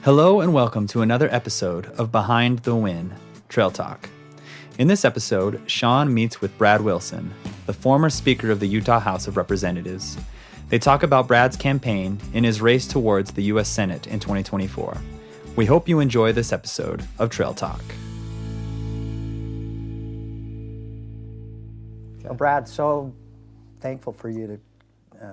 Hello and welcome to another episode of Behind the Win, Trail Talk. In this episode, Sean meets with Brad Wilson, the former Speaker of the Utah House of Representatives. They talk about Brad's campaign in his race towards the U.S. Senate in 2024. We hope you enjoy this episode of Trail Talk. Well, Brad, so thankful for you to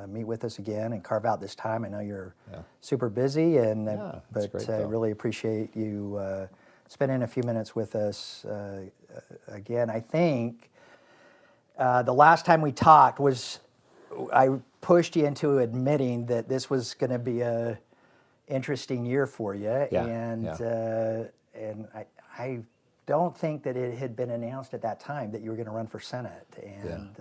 meet with us again and carve out this time. I know you're super busy, but I really appreciate you spending a few minutes with us again. I think the last time we talked was I pushed you into admitting that this was going to be a interesting year for you, and I don't think that it had been announced at that time that you were going to run for Senate, and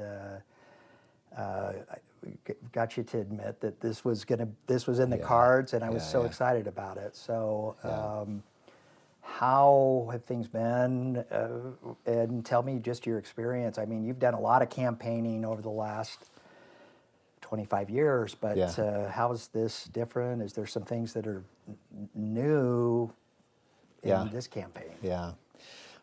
got you to admit that this was in the cards, and I was so excited about it. So, how have things been? And tell me just your experience. I mean, you've done a lot of campaigning over the last 25 years, but how is this different? Is there some things that are new in this campaign? Yeah.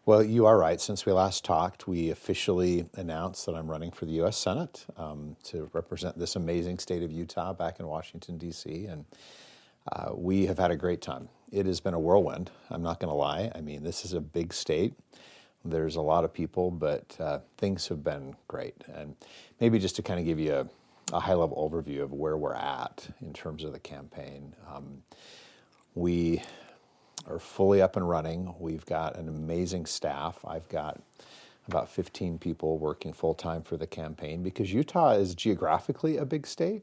Well, you are right. Since we last talked, we officially announced that I'm running for the U.S. Senate to represent this amazing state of Utah back in Washington, D.C., and we have had a great time. It has been a whirlwind, I'm not going to lie. I mean, this is a big state. There's a lot of people, but things have been great. And maybe just to kind of give you a high-level overview of where we're at in terms of the campaign, we are fully up and running. We've got an amazing staff. I've got about 15 people working full-time for the campaign because Utah is geographically a big state,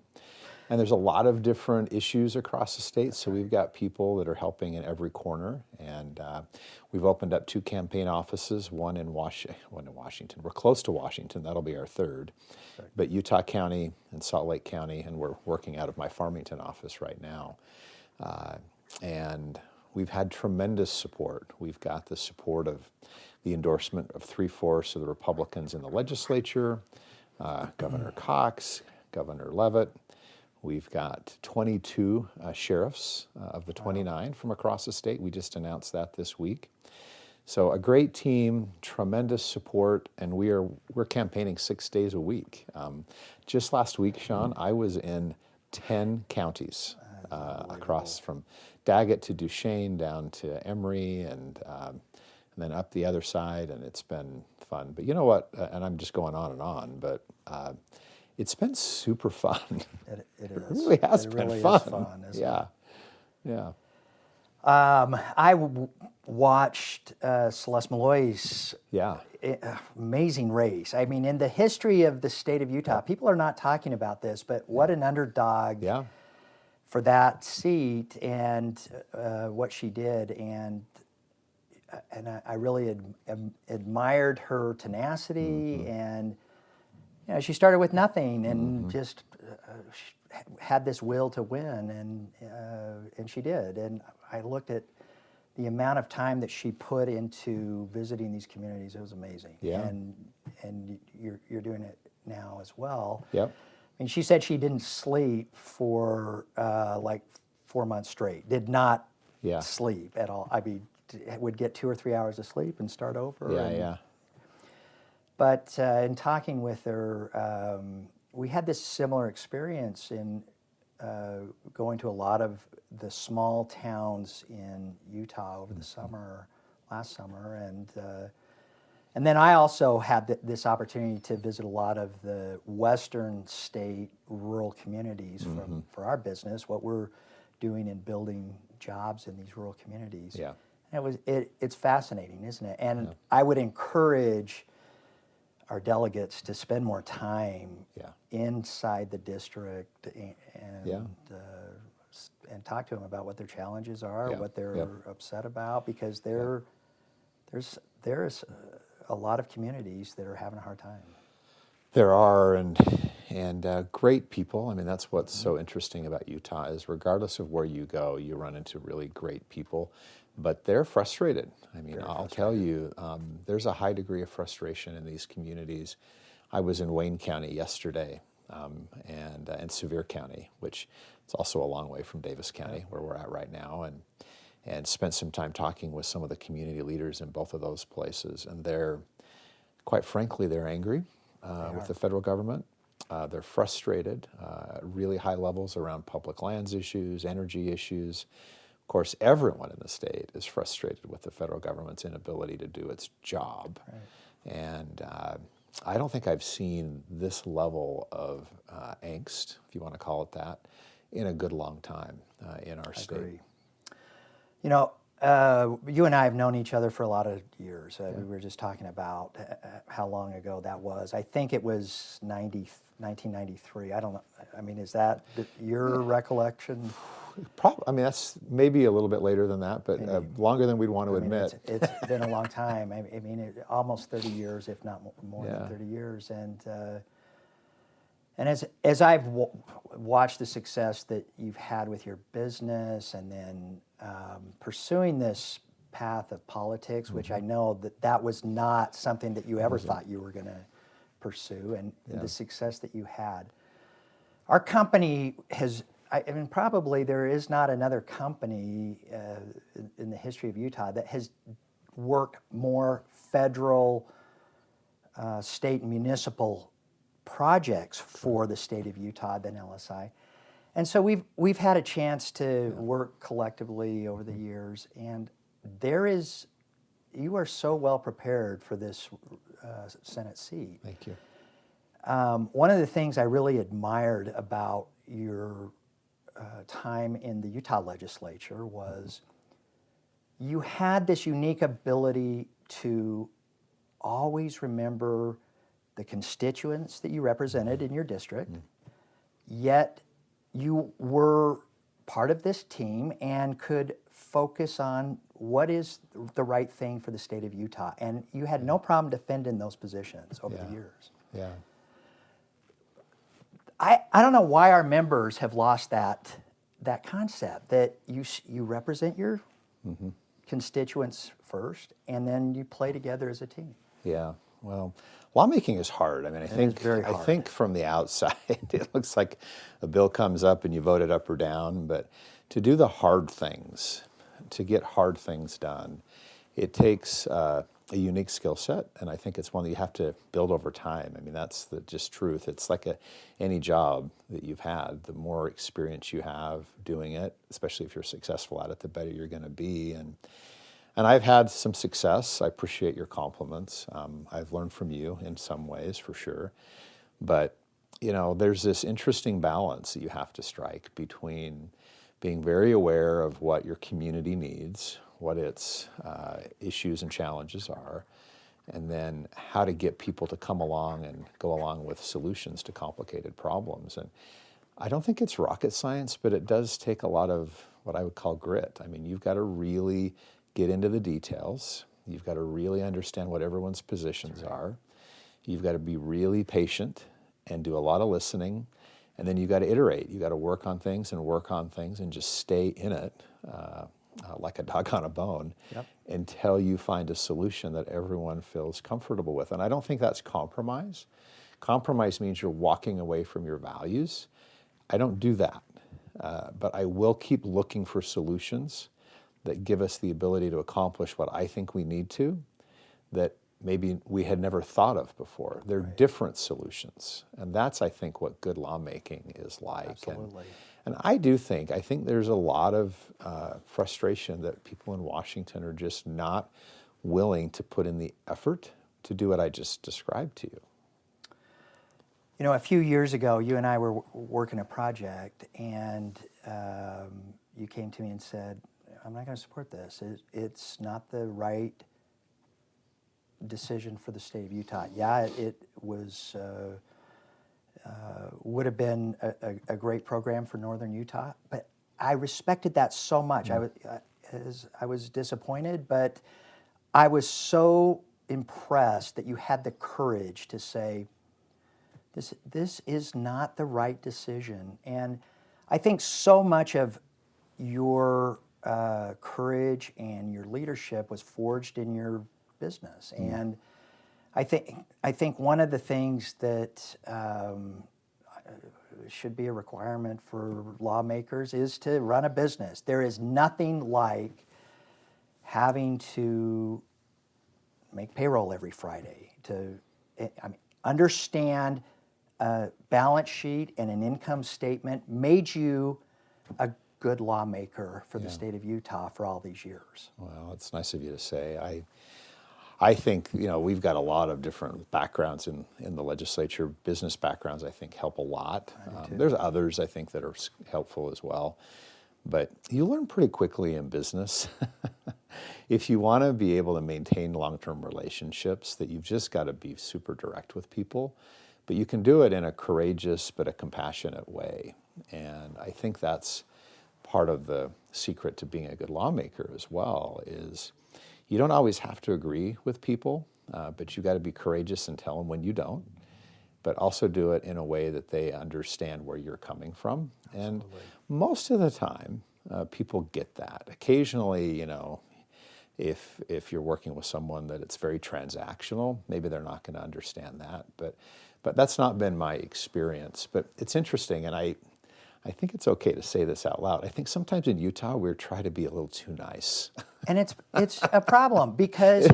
and there's a lot of different issues across the state, so we've got people that are helping in every corner, and we've opened up 2 campaign offices, one in Washington. We're close to Washington. That'll be our third. Right. But Utah County and Salt Lake County, and we're working out of my Farmington office right now. And we've had tremendous support. We've got the support of the endorsement of 3/4 of the Republicans in the legislature, Governor Cox, Governor Leavitt. We've got 22 sheriffs of the 29 from across the state. We just announced that this week. So a great team, tremendous support, and we're campaigning 6 days a week. Just last week, Sean, I was in 10 counties across from Daggett to Duchesne down to Emory and then up the other side, and it's been fun. But you know what, and I'm just going on, but it's been super fun. It is. It really has been really fun. Is fun, isn't it? Yeah. I watched Celeste Malloy's amazing race. I mean, in the history of the state of Utah, people are not talking about this, but what an underdog for that seat, and what she did, and I really admired her tenacity, and she started with nothing and just had this will to win, and she did. And I looked at the amount of time that she put into visiting these communities; it was amazing. Yeah. And you're doing it now as well. Yep. I mean, she said she didn't sleep for like 4 months straight. Did not sleep at all. I mean, would get 2 or 3 hours of sleep and start over. But in talking with her, we had this similar experience in going to a lot of the small towns in Utah over the summer, last summer, and then I also had this opportunity to visit a lot of the western state rural communities for our business, what we're doing in building jobs in these rural communities. Yeah. And it's fascinating, isn't it? And I would encourage our delegates to spend more time inside the district and talk to them about what their challenges are, what they're upset about, because there's a lot of communities that are having a hard time. There are, and great people. I mean, that's what's so interesting about Utah is regardless of where you go, you run into really great people, but they're frustrated. I mean, I'll tell you, there's a high degree of frustration in these communities. I was in Wayne County yesterday, and Sevier County, which is also a long way from Davis County, where we're at right now, and spent some time talking with some of the community leaders in both of those places. And quite frankly, they're angry with the federal government. They're frustrated, really high levels around public lands issues, energy issues. Of course, everyone in the state is frustrated with the federal government's inability to do its job. Right. And I don't think I've seen this level of angst, if you want to call it that, in a good long time in our state. Agree. You know, you and I have known each other for a lot of years. We were just talking about how long ago that was. I think it was 1993. I don't know. I mean, is that your recollection? Probably. I mean, that's maybe a little bit later than that, but longer than we'd want to admit. It's been a long time. I mean, almost 30 years, if not more than 30 years. And as I've watched the success that you've had with your business, and then pursuing this path of politics, which I know that was not something that you ever thought you were going to pursue, and the success that you had. Our company has, I mean, probably there is not another company in the history of Utah that has worked more federal, state, and municipal projects for the state of Utah than LSI. And so we've had a chance to work collectively over the years, and you are so well prepared for this Senate seat. Thank you. One of the things I really admired about your time in the Utah legislature was you had this unique ability to always remember the constituents that you represented in your district, yet you were part of this team and could focus on what is the right thing for the state of Utah. And you had no problem defending those positions over the years. Yeah. I don't know why our members have lost that concept, that you represent your constituents first, and then you play together as a team. Yeah. Well, lawmaking is hard. I mean, I think from the outside, it looks like a bill comes up and you vote it up or down. But to do the hard things, to get hard things done, it takes a unique skill set, and I think it's one that you have to build over time. I mean, that's the just truth. It's like any job that you've had. The more experience you have doing it, especially if you're successful at it, the better you're going to be. And I've had some success. I appreciate your compliments. I've learned from you in some ways, for sure. But, you know, there's this interesting balance that you have to strike between being very aware of what your community needs, what its issues and challenges are, and then how to get people to come along and go along with solutions to complicated problems. And I don't think it's rocket science, but it does take a lot of what I would call grit. I mean, you've got to really get into the details. You've got to really understand what everyone's positions are. You've got to be really patient and do a lot of listening. And then you've got to iterate. You've got to work on things and just stay in it like a dog on a bone until you find a solution that everyone feels comfortable with. And I don't think that's compromise. Compromise means you're walking away from your values. I don't do that. But I will keep looking for solutions that give us the ability to accomplish what I think we need to, that maybe we had never thought of before. They're different solutions. And that's, I think, what good lawmaking is like. Absolutely. And I think there's a lot of frustration that people in Washington are just not willing to put in the effort to do what I just described to you. You know, a few years ago, you and I were working a project, and you came to me and said, I'm not going to support this. It's not the right decision for the state of Utah. Yeah, it was would have been a great program for Northern Utah, but I respected that so much. I was disappointed, but I was so impressed that you had the courage to say, this is not the right decision. And I think so much of your courage and your leadership was forged in your business. And I think one of the things that should be a requirement for lawmakers is to run a business. There is nothing like having to make payroll every Friday, understand a balance sheet and an income statement made you a good lawmaker for the state of Utah for all these years. Well, it's nice of you to say. I think, we've got a lot of different backgrounds in the legislature. Business backgrounds, I think, help a lot. There's others, I think, that are helpful as well. But you learn pretty quickly in business, if you want to be able to maintain long-term relationships, that you've just got to be super direct with people. But you can do it in a courageous but a compassionate way. And I think that's part of the secret to being a good lawmaker as well, is you don't always have to agree with people, but you got to be courageous and tell them when you don't, but also do it in a way that they understand where you're coming from. Absolutely. And most of the time, people get that. Occasionally, if you're working with someone that it's very transactional, maybe they're not going to understand that. But that's not been my experience. But it's interesting, and I think it's okay to say this out loud. I think sometimes in Utah, we're trying to be a little too nice. And it's a problem, because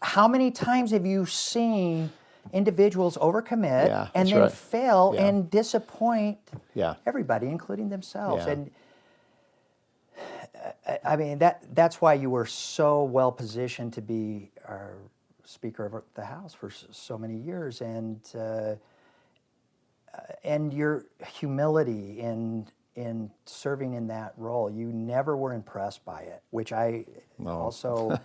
how many times have you seen individuals overcommit and then fail and disappoint everybody, including themselves? Yeah. And I mean, that's why you were so well positioned to be our Speaker of the House for so many years, and your humility in serving in that role. You never were impressed by it, which I also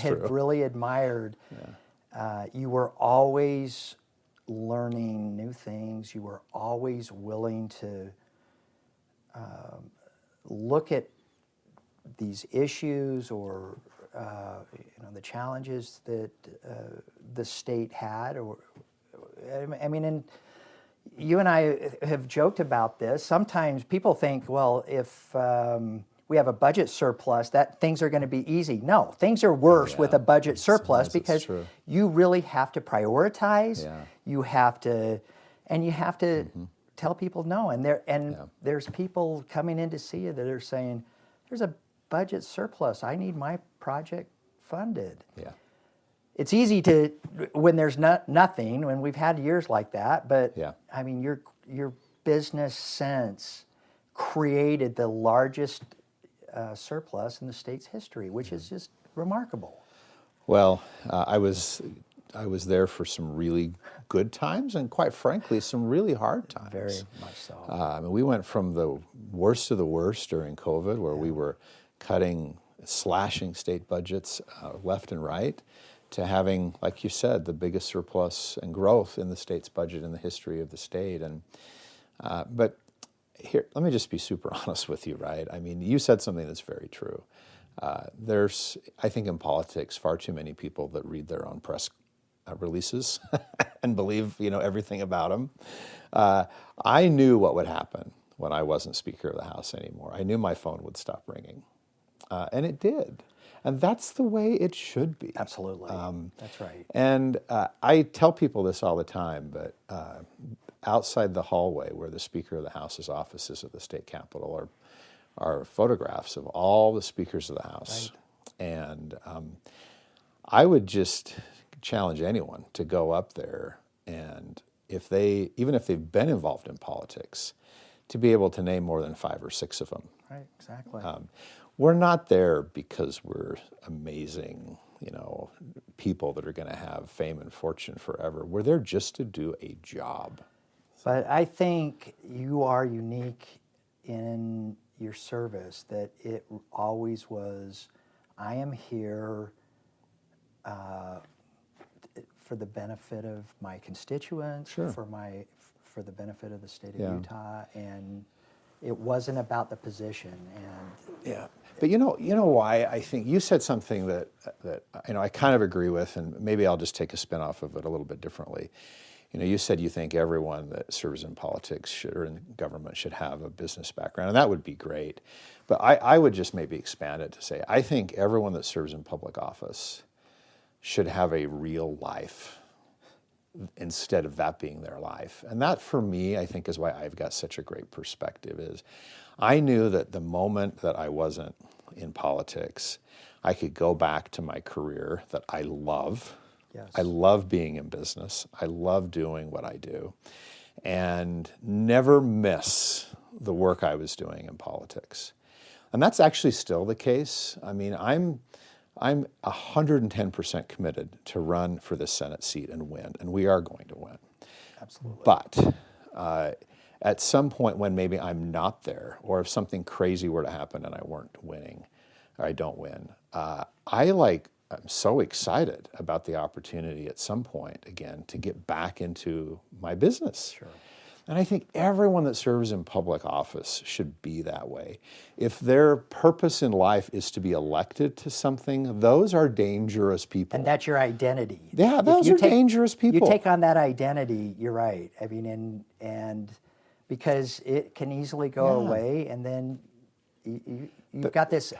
had really admired. Yeah. You were always learning new things. You were always willing to look at these issues or the challenges that the state had. Or I mean, and you and I have joked about this. Sometimes people think, well, if we have a budget surplus, that things are going to be easy. No, things are worse with a budget surplus, because you really have to prioritize. Yeah. You have to tell people no. And there's people coming in to see you that are saying, there's a budget surplus. I need my project funded. Yeah. It's easy to, when there's nothing, when we've had years like that, but I mean, your business sense created the largest surplus in the state's history, which is just remarkable. Well, I was there for some really good times, and quite frankly, some really hard times. Very much so. I mean, we went from the worst of the worst during COVID, where we were slashing state budgets left and right, to having, like you said, the biggest surplus and growth in the state's budget in the history of the state. And but here, let me just be super honest with you, right? I mean, you said something that's very true. There's, I think, in politics, far too many people that read their own press releases and believe, everything about them. I knew what would happen when I wasn't Speaker of the House anymore. I knew my phone would stop ringing, and it did. And that's the way it should be. Absolutely. That's right. And I tell people this all the time, but outside the hallway where the Speaker of the House's office is at the state capitol are photographs of all the speakers of the House. Right. And I would just challenge anyone to go up there, and even if they've been involved in politics, to be able to name more than 5 or 6 of them. Right, exactly. We're not there because we're amazing, people that are going to have fame and fortune forever. We're there just to do a job. But I think you are unique in your service, that it always was, I am here for the benefit of my constituents, for the benefit of the state of Utah, and it wasn't about the position. And but you know why I think you said something that I kind of agree with, and maybe I'll just take a spin off of it a little bit differently. You said you think everyone that serves in politics or in government should have a business background, and that would be great. But I would just maybe expand it to say, I think everyone that serves in public office should have a real life instead of that being their life. And that, for me, I think is why I've got such a great perspective, is I knew that the moment that I wasn't in politics, I could go back to my career that I love. Yes. I love being in business. I love doing what I do, and never miss the work I was doing in politics. And that's actually still the case. I mean, I'm 110% committed to run for the Senate seat and win, and we are going to win. Absolutely. But at some point when maybe I'm not there, or if something crazy were to happen and I weren't winning, or I don't win, I'm so excited about the opportunity at some point again to get back into my business. Sure. And I think everyone that serves in public office should be that way. If their purpose in life is to be elected to something, those are dangerous people. And that's your identity. Yeah, those are dangerous people. You take on that identity, you're right. I mean, and because it can easily go away, and then you've got this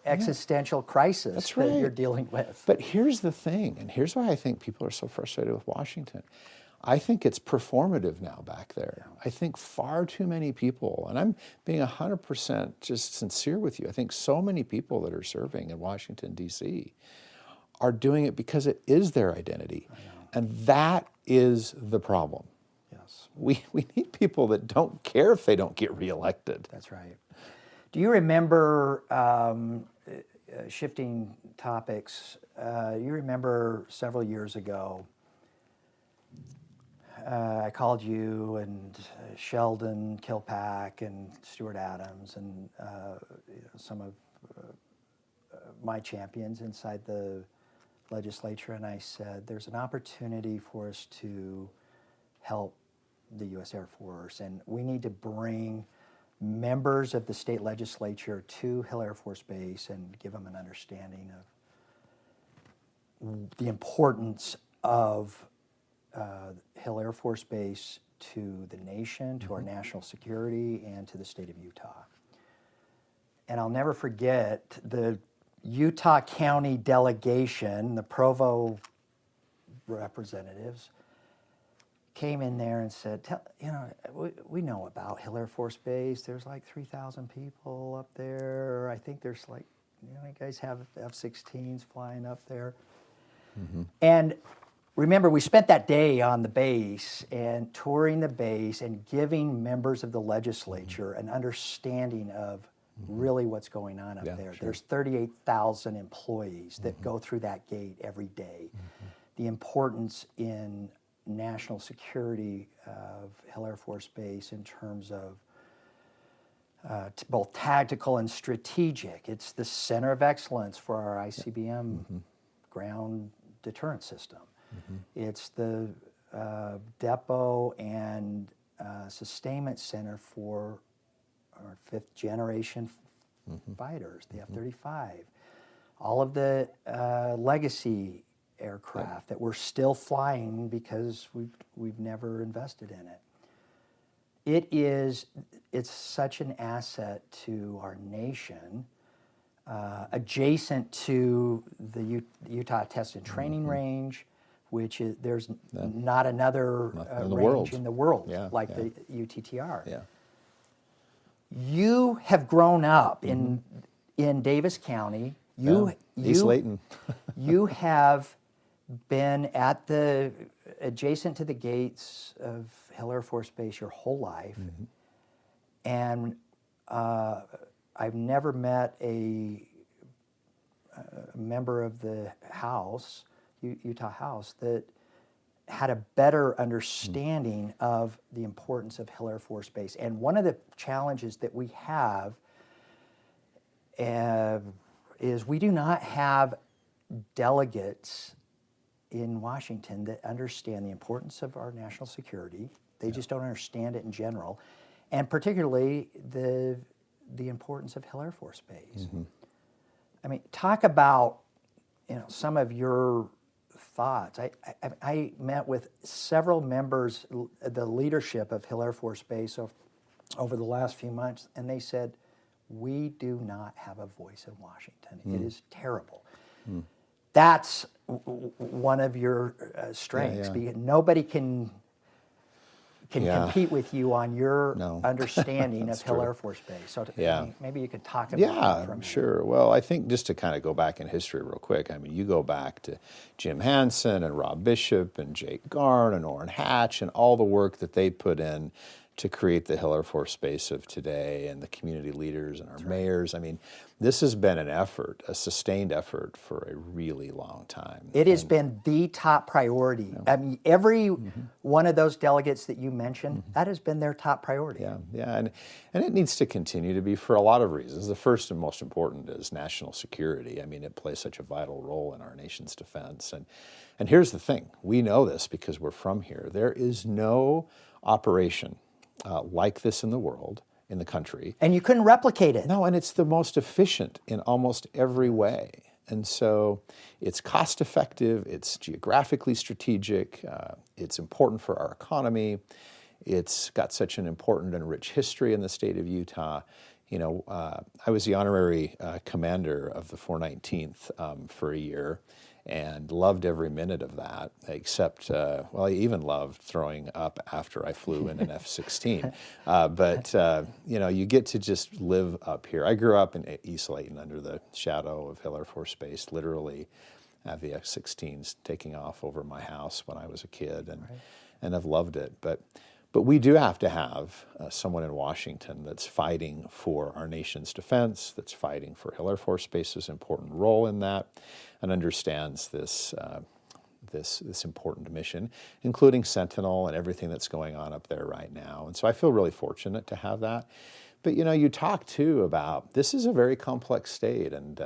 existential crisis that you're dealing with. But here's the thing, and here's why I think people are so frustrated with Washington. I think it's performative now back there. I think far too many people, and I'm being 100% just sincere with you, I think so many people that are serving in Washington, D.C. are doing it because it is their identity. And that is the problem. Yes. We need people that don't care if they don't get reelected. That's right. Do you remember, shifting topics, you remember several years ago, I called you and Sheldon Kilpack and Stuart Adams and some of my champions inside the legislature, and I said, there's an opportunity for us to help the U.S. Air Force, and we need to bring members of the state legislature to Hill Air Force Base and give them an understanding of the importance of Hill Air Force Base to the nation, to our national security, and to the state of Utah. And I'll never forget the Utah County delegation, the Provo representatives, came in there and said, we know about Hill Air Force Base. There's like 3,000 people up there. I think there's like, you guys have F-16s flying up there. Mm-hmm. And remember, we spent that day on the base and touring the base and giving members of the legislature an understanding of really what's going on up there. Sure. There's 38,000 employees that go through that gate every day. The importance in national security of Hill Air Force Base in terms of both tactical and strategic. It's the center of excellence for our ICBM ground deterrent system. It's the depot and sustainment center for our fifth generation fighters, the F-35. All of the legacy aircraft that we're still flying because we've never invested in it. It's such an asset to our nation, adjacent to the Utah Test and Training Range, which is there's not another range in the world like the UTTR. Yeah. You have grown up in Davis County. East Layton. You have been at the adjacent to the gates of Hill Air Force Base your whole life, and I've never met a member of the House, Utah House, that had a better understanding of the importance of Hill Air Force Base. And one of the challenges that we have is we do not have delegates in Washington that understand the importance of our national security. They just don't understand it in general, and particularly the importance of Hill Air Force Base. I mean, talk about some of your thoughts. I met with several members, the leadership of Hill Air Force Base over the last few months, and they said, we do not have a voice in Washington. It is terrible. That's one of your strengths. Because nobody can can Yeah. compete with you on your No. understanding of That's Hill true. Air Force Base. So Yeah. maybe you could talk about Yeah, that for a minute. sure. Well, I think just to kind of go back in history real quick, I mean, you go back to Jim Hansen and Rob Bishop and Jake Garn and Orrin Hatch and all the work that they put in to create the Hill Air Force Base of today, and the community leaders and our mayors. I mean, this has been an effort, a sustained effort for a really long time. It has been the top priority. I mean, every one of those delegates that you mentioned, that has been their top priority. Yeah, and it needs to continue to be for a lot of reasons. The first and most important is national security. I mean, it plays such a vital role in our nation's defense. And here's the thing, we know this because we're from here. There is no operation like this in the world, in the country. And you couldn't replicate it. No, and it's the most efficient in almost every way. And so it's cost effective, it's geographically strategic, it's important for our economy, it's got such an important and rich history in the state of Utah. You know, I was the honorary commander of the 419th for a year, and loved every minute of that, except, well, I even loved throwing up after I flew in an F-16. But, you know, you get to just live up here. I grew up in East Layton under the shadow of Hill Air Force Base, literally have the F-16s taking off over my house when I was a kid, and I've loved it. But we do have to have someone in Washington that's fighting for our nation's defense, that's fighting for Hill Air Force Base's important role in that, and understands this important mission, including Sentinel and everything that's going on up there right now. And so I feel really fortunate to have that. But, you know, you talk, too, about this is a very complex state, and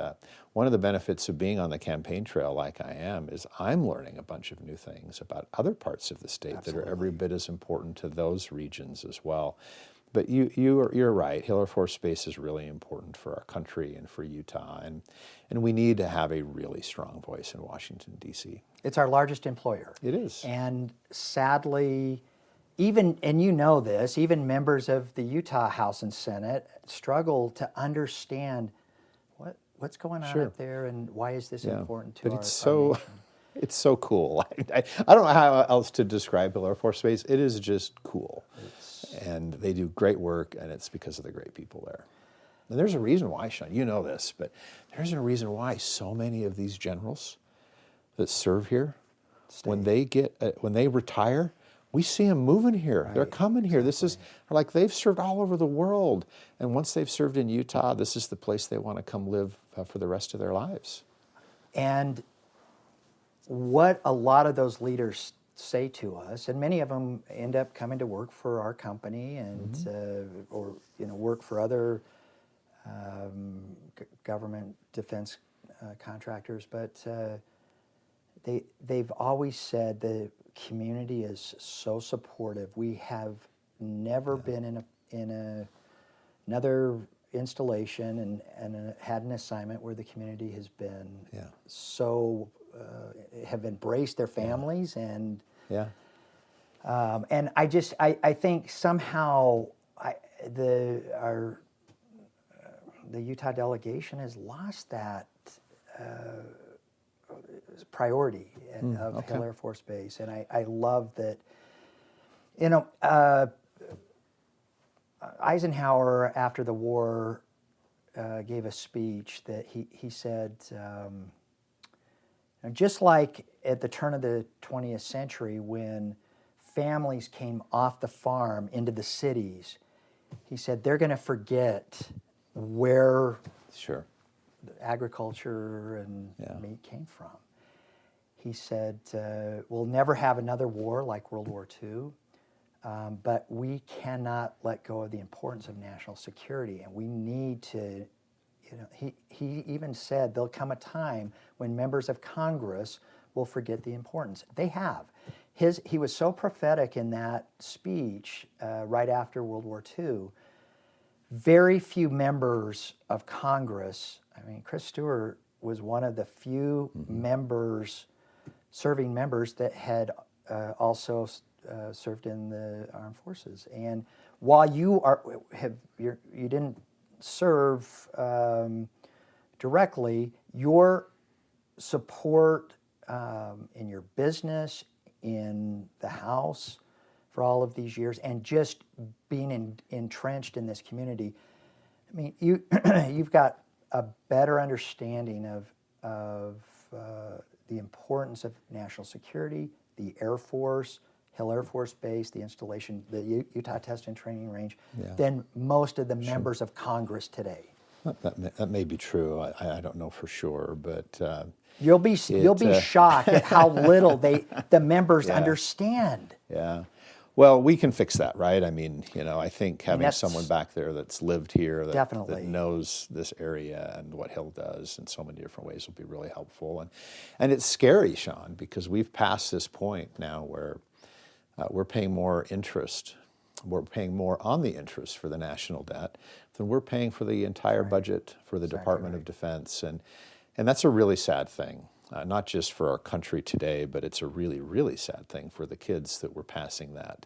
one of the benefits of being on the campaign trail like I am is I'm learning a bunch of new things about other parts of the state that are every bit as important to those regions as well. But you're right, Hill Air Force Base is really important for our country and for Utah, and we need to have a really strong voice in Washington, D.C. It's our largest employer. It is. And sadly, even, and you know this, even members of the Utah House and Senate struggle to understand what's going on up there and why is this important to our nation. It's so cool. I don't know how else to describe Hill Air Force Base. It is just cool. And they do great work, and it's because of the great people there. And there's a reason why, Sean, you know this, but there's a reason why so many of these generals that serve here, when they retire, we see them moving here. Right. They're coming here. Exactly. This is like they've served all over the world. And once they've served in Utah, this is the place they want to come live for the rest of their lives. And what a lot of those leaders say to us, and many of them end up coming to work for our company and or work for other government defense contractors, but they've always said the community is so supportive. We have never been in another installation and had an assignment where the community has been so have embraced their families and I think somehow the Utah delegation has lost that priority of Hill Air Force Base, and I love that. You know, Eisenhower after the war gave a speech that he said, just like at the turn of the 20th century when families came off the farm into the cities, he said they're going to forget where agriculture and meat came from. He said, we'll never have another war like World War II, but we cannot let go of the importance of national security, and we need to, he even said there'll come a time when members of Congress will forget the importance. They have. He was so prophetic in that speech right after World War II. Very few members of Congress, I mean, Chris Stewart was one of the few serving members that had also served in the armed forces. And while you didn't serve directly, your support in your business, in the House, for all of these years, and just being entrenched in this community. I mean, you've got a better understanding of the importance of national security, the Air Force, Hill Air Force Base, the installation, the Utah Test and Training Range, than most of the members of Congress today. That may be true. I don't know for sure, but you'll be shocked at how little the members understand. Yeah. Well, we can fix that, right? I mean, I think having someone back there that's lived here, that knows this area and what Hill does in so many different ways will be really helpful. And it's scary, Sean, because we've passed this point now where we're paying more interest. We're paying more on the interest for the national debt than we're paying for the entire budget for the Department of Defense. And that's a really sad thing. Not just for our country today, but it's a really, really sad thing for the kids that we're passing that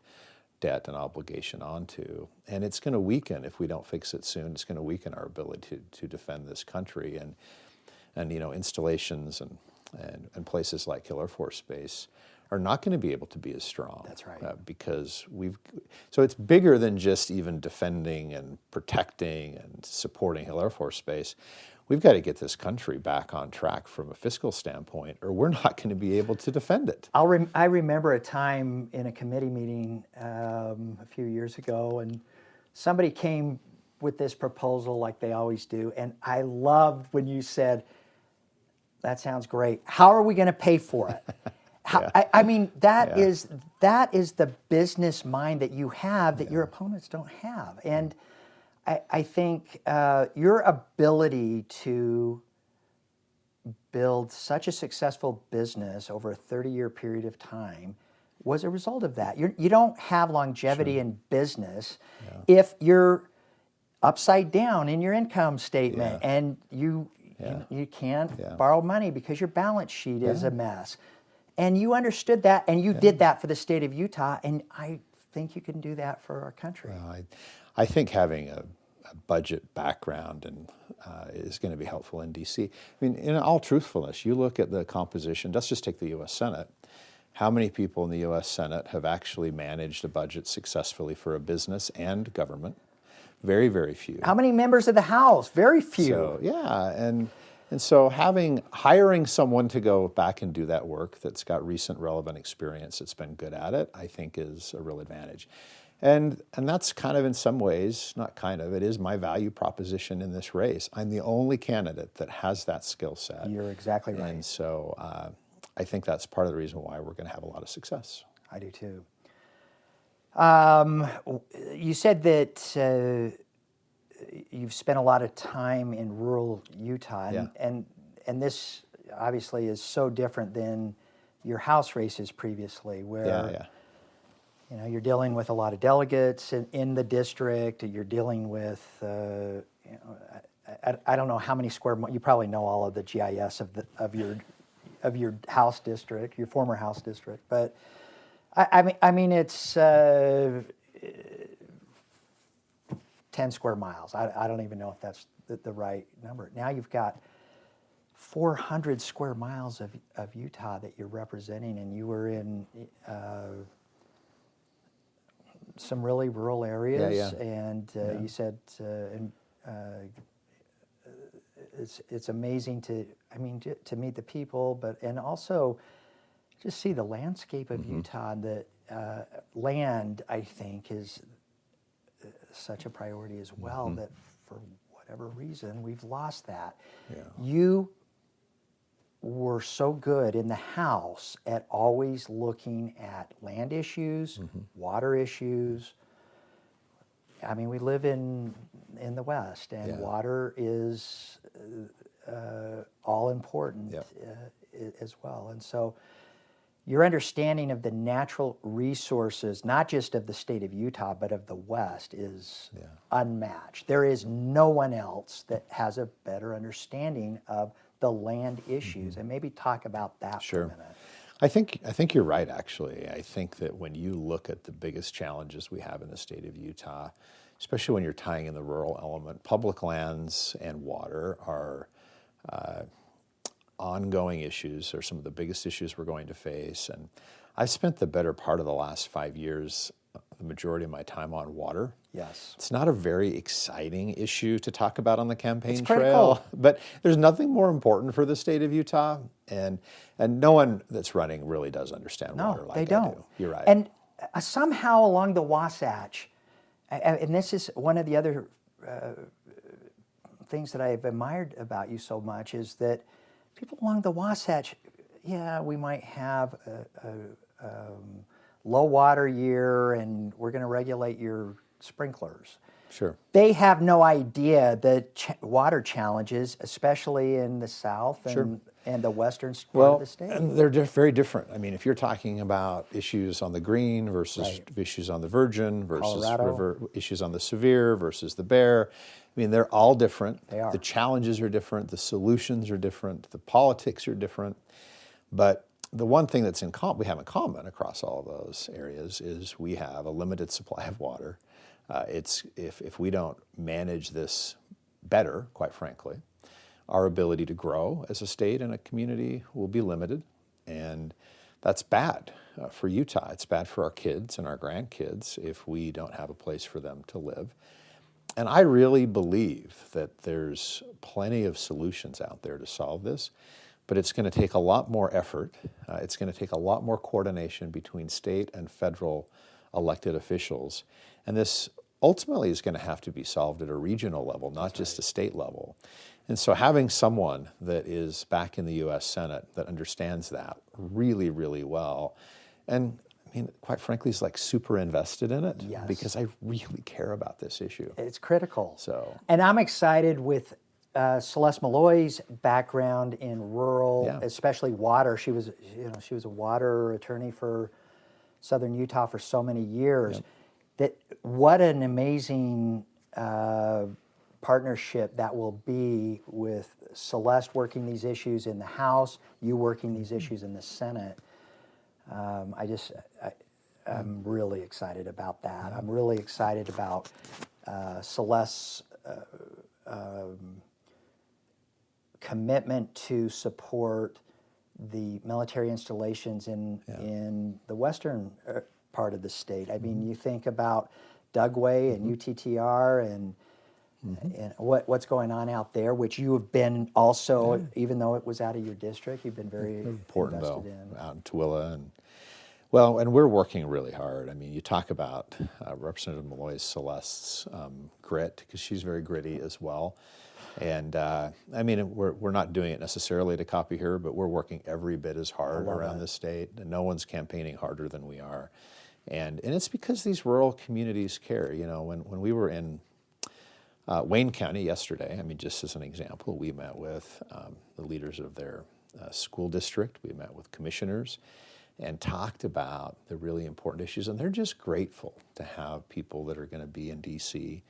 debt and obligation onto. And it's going to weaken, if we don't fix it soon, it's going to weaken our ability to defend this country. And installations and places like Hill Air Force Base are not going to be able to be as strong. That's right. Because so it's bigger than just even defending and protecting and supporting Hill Air Force Base. We've got to get this country back on track from a fiscal standpoint, or we're not going to be able to defend it. I remember a time in a committee meeting a few years ago, and somebody came with this proposal like they always do, and I loved when you said, "That sounds great. How are we going to pay for it?" I mean, that is the business mind that you have that your opponents don't have, and I think your ability to build such a successful business over a 30-year period of time was a result of that. You don't have longevity in business if you're upside down in your income statement and you can't borrow money because your balance sheet is a mess. And you understood that, and you did that for the state of Utah, and I think you can do that for our country. Well, I think having a budget background is going to be helpful in D.C. I mean, in all truthfulness, you look at the composition, let's just take the U.S. Senate. How many people in the U.S. Senate have actually managed a budget successfully for a business and government? Very, very few. How many members of the House? Very few. So, and so hiring someone to go back and do that work that's got recent relevant experience that's been good at it, I think is a real advantage. And that's kind of in some ways, not kind of, it is my value proposition in this race. I'm the only candidate that has that skill set. You're exactly right. And so I think that's part of the reason why we're going to have a lot of success. I do too. You said that you've spent a lot of time in rural Utah, and this obviously is so different than your House races previously, where you're dealing with a lot of delegates in the district. You're dealing with I don't know how many you probably know all of the GIS of your House district, your former House district, but I mean it's 10 square miles. I don't even know if that's the right number. Now you've got 400 square miles of Utah that you're representing, and you were in some really rural areas, and you said it's amazing to meet the people, and also just see the landscape of Utah. The land, I think, is such a priority as well that for whatever reason we've lost that. You were so good in the House at always looking at land issues, water issues. I mean, we live in the West, and water is all important as well. And so your understanding of the natural resources, not just of the state of Utah, but of the West, is unmatched. There is no one else that has a better understanding of the land issues. And maybe talk about that for a minute. I think you're right, actually. I think that when you look at the biggest challenges we have in the state of Utah, especially when you're tying in the rural element, public lands and water are ongoing issues, are some of the biggest issues we're going to face. And I've spent the better part of the last 5 years the majority of my time on water. Yes. It's not a very exciting issue to talk about on the campaign It's trail, critical. but there's nothing more important for the state of Utah, and no one that's running really does understand water like they I don't. do. You're right. And somehow along the Wasatch, and this is one of the other things that I've admired about you so much, is that people along the Wasatch, yeah, we might have a low water year and we're going to regulate your sprinklers. Sure. They have no idea the water challenges, especially in the south and the western part of the state. And they're very different. I mean, if you're talking about issues on the Green versus issues on the Virgin versus issues on the Sevier versus the Bear, I mean, they're all different. They are. The challenges are different. The solutions are different. The politics are different. But the one thing that's we have in common across all of those areas is we have a limited supply of water. It's if we don't manage this better, quite frankly, our ability to grow as a state and a community will be limited, and that's bad for Utah. It's bad for our kids and our grandkids if we don't have a place for them to live. And I really believe that there's plenty of solutions out there to solve this, but it's going to take a lot more effort. It's going to take a lot more coordination between state and federal elected officials. And this ultimately is going to have to be solved at a regional level, not just a state level. And so having someone that is back in the U.S. Senate that understands that really, really well, and I mean, quite frankly, is like super invested in it because I really care about this issue. It's critical. So, and I'm excited with Celeste Malloy's background in rural, especially water. She was a water attorney for Southern Utah for so many years. That what an amazing partnership that will be with Celeste working these issues in the House, you working these issues in the Senate. I'm really excited about that. I'm really excited about Celeste's commitment to support the military installations in the western part of the state. I mean, you think about Dugway and UTTR and what's going on out there, which you have been also, even though it was out of your district, you've been very important invested though, in. out in Tooele. And we're working really hard. I mean, you talk about Representative Malloy's Celeste's grit, because she's very gritty as well. And I mean, we're not doing it necessarily to copy her, but we're working every bit as hard around the state. And no one's campaigning harder than we are. And it's because these rural communities care. You know, when we were in Wayne County yesterday, I mean, just as an example, we met with the leaders of their school district. We met with commissioners and talked about the really important issues. And they're just grateful to have people that are going to be in D.C.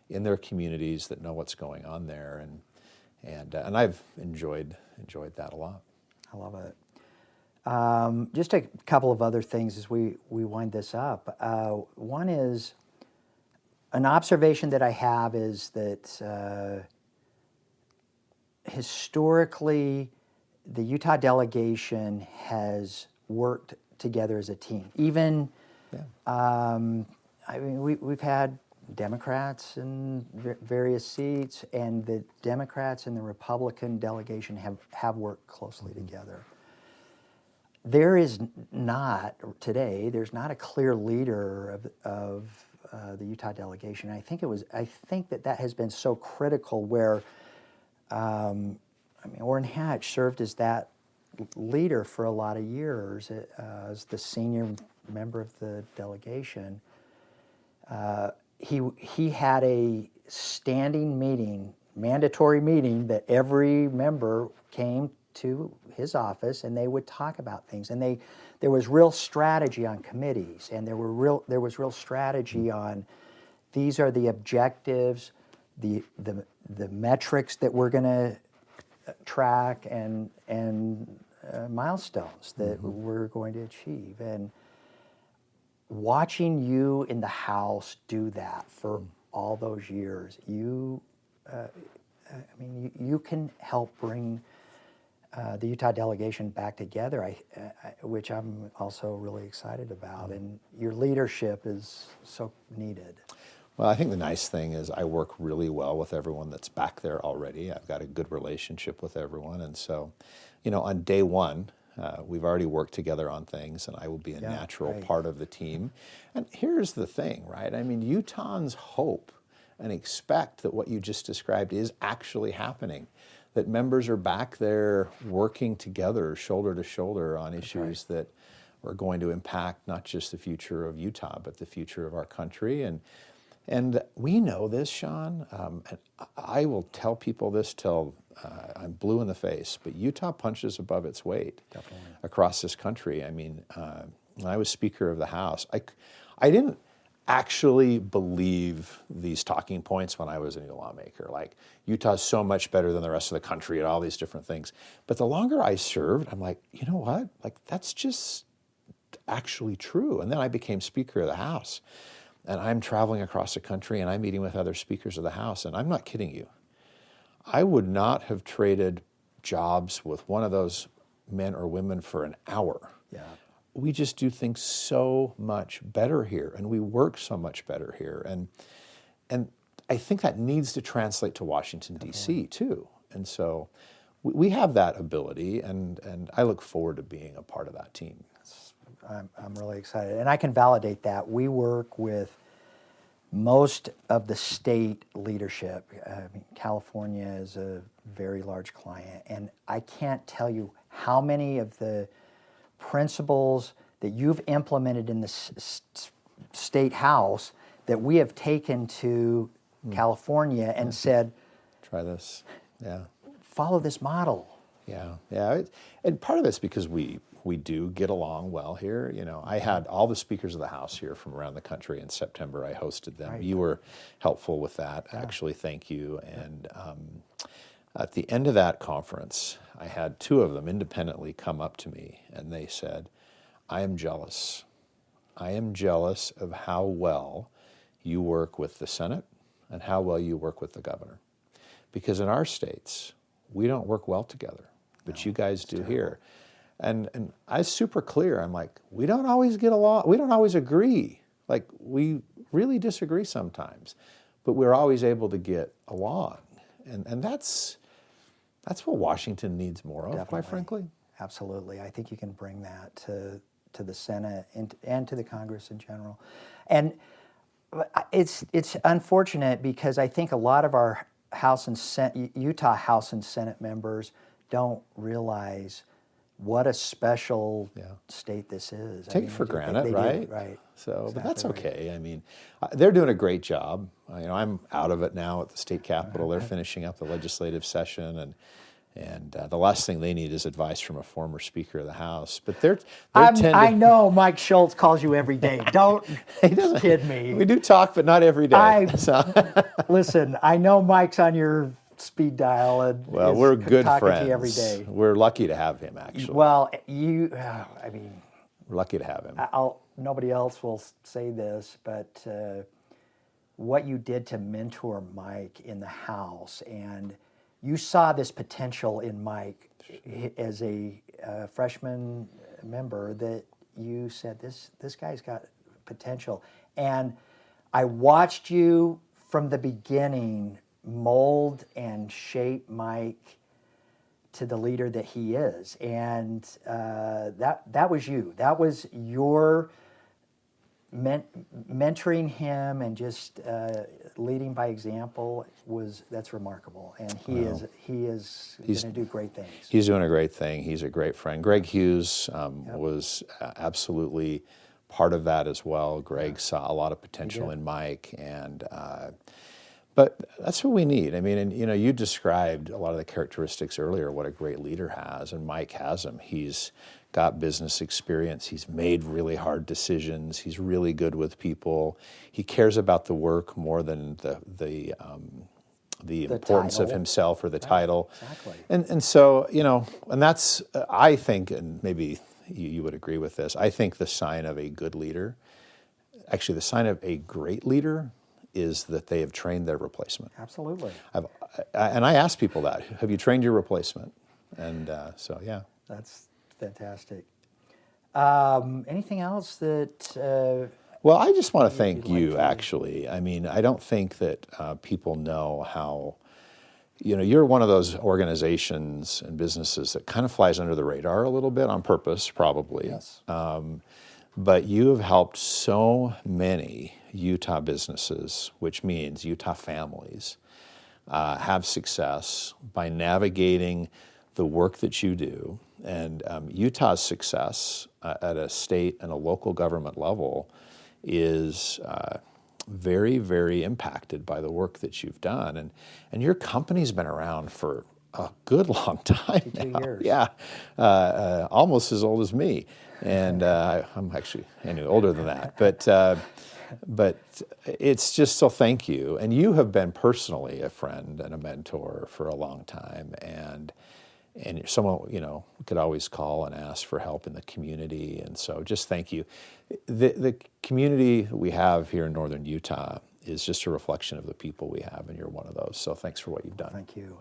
in their communities that know what's going on there. And I've enjoyed that a lot. I love it. Just a couple of other things as we wind this up. One is, an observation that I have is that historically, the Utah delegation has worked together as a team. Even, I mean, we've had Democrats in various seats, and the Democrats and the Republican delegation have worked closely together. There is not, today, there's not a clear leader of the Utah delegation. I think that has been so critical where, I mean, Orrin Hatch served as that leader for a lot of years as the senior member of the delegation. He had a standing meeting, mandatory meeting, that every member came to his office and they would talk about things. And there was real strategy on committees, and there was real strategy on, these are the objectives, the metrics that we're going to track, and milestones that we're going to achieve. And watching you in the House do that for all those years, you can help bring the Utah delegation back together, which I'm also really excited about. And your leadership is so needed. Well, I think the nice thing is I work really well with everyone that's back there already. I've got a good relationship with everyone. And so, on day one, we've already worked together on things, and I will be a natural part of the team. And here's the thing, right? I mean, Utahns hope and expect that what you just described is actually happening, that members are back there working together, shoulder to shoulder, on issues that are going to impact not just the future of Utah, but the future of our country. And we know this, Sean, and I will tell people this till I'm blue in the face, but Utah punches above its weight across this country. I mean, when I was Speaker of the House, I didn't actually believe these talking points when I was a new lawmaker, like Utah's so much better than the rest of the country and all these different things. But the longer I served, I'm like, you know what? Like, that's just actually true. And then I became Speaker of the House. And I'm traveling across the country, and I'm meeting with other speakers of the House, and I'm not kidding you. I would not have traded jobs with one of those men or women for an hour. Yeah. We just do things so much better here, and we work so much better here. And I think that needs to translate to Washington, D.C. too. And so we have that ability, and I look forward to being a part of that team. I'm really excited. And I can validate that. We work with most of the state leadership. California is a very large client. And I can't tell you how many of the principles that you've implemented in the state house that we have taken to California and said, try this. Yeah. Follow this model. Yeah. And part of it's because we do get along well here. I had all the speakers of the House here from around the country in September. I hosted them. Right. You were helpful with that, actually. Thank you. And at the end of that conference, I had two of them independently come up to me, and they said, I am jealous. I am jealous of how well you work with the Senate and how well you work with the governor. Because in our states, we don't work well together, but you guys do here. And I was super clear. I'm like, we don't always get along. We don't always agree. Like, we really disagree sometimes, but we're always able to get along. And that's what Washington needs more of, Definitely. Quite frankly. Absolutely. I think you can bring that to the Senate and to the Congress in general. And it's unfortunate because I think a lot of our Utah House and Senate members don't realize what a special state this is. Take it for granted, right? Right. So, exactly, but that's okay. I mean, they're doing a great job. I'm out of it now at the state capitol. They're finishing up the legislative session, and the last thing they need is advice from a former Speaker of the House. But I know Mike Schultz calls you every day. Don't kid me. We do talk, but not every day. Listen, I know Mike's on your speed dial, and we're good friends. To you every day. We're lucky to have him, actually. Well, we're lucky to have him. Nobody else will say this, but what you did to mentor Mike in the House, and you saw this potential in Mike as a freshman member that you said, this guy's got potential. And I watched you from the beginning mold and shape Mike to the leader that he is. And that was you. That was your mentoring him and just leading by example. That's remarkable. And he is going to do great things. He's doing a great thing. He's a great friend. Greg Hughes was absolutely part of that as well. Greg saw a lot of potential in Mike, and but that's what we need. I mean, and you described a lot of the characteristics earlier, what a great leader has, and Mike has them. He's got business experience. He's made really hard decisions. He's really good with people. He cares about the work more than the importance title. of himself or the title. Exactly. And so, and that's, I think, and maybe you would agree with this, I think the sign of a good leader, actually the sign of a great leader, is that they have trained their replacement. Absolutely. And I ask people that, have you trained your replacement? And so, yeah. That's fantastic. Anything else that... Well, I just want to thank you, actually. I mean, I don't think that people know how, you're one of those organizations and businesses that kind of flies under the radar a little bit on purpose, probably. Yes. But you have helped so many Utah businesses, which means Utah families, have success by navigating the work that you do. And Utah's success at a state and a local government level is very, very impacted by the work that you've done. And your company's been around for a good long time now. 52 years. Yeah, almost as old as me. And I'm actually older than that. But it's just so thank you. And you have been personally a friend and a mentor for a long time. And someone, we could always call and ask for help in the community. And so just thank you. The community that we have here in northern Utah is just a reflection of the people we have, and you're one of those. So thanks for what you've done. Thank you.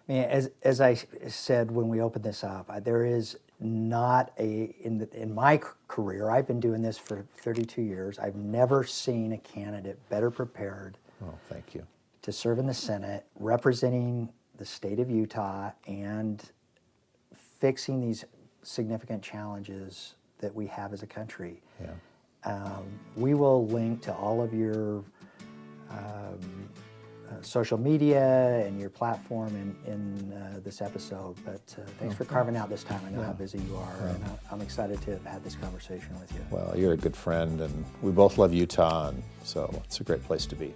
As I said when we opened this up, there is not in my career, I've been doing this for 32 years, I've never seen a candidate better prepared thank you. to serve in the Senate, representing the state of Utah and fixing these significant challenges that we have as a country. Yeah. We will link to all of your social media and your platform in this episode, but thanks for carving out this time. I know how busy you are, and I'm excited to have had this conversation with you. Well, you're a good friend, and we both love Utah, and so it's a great place to be.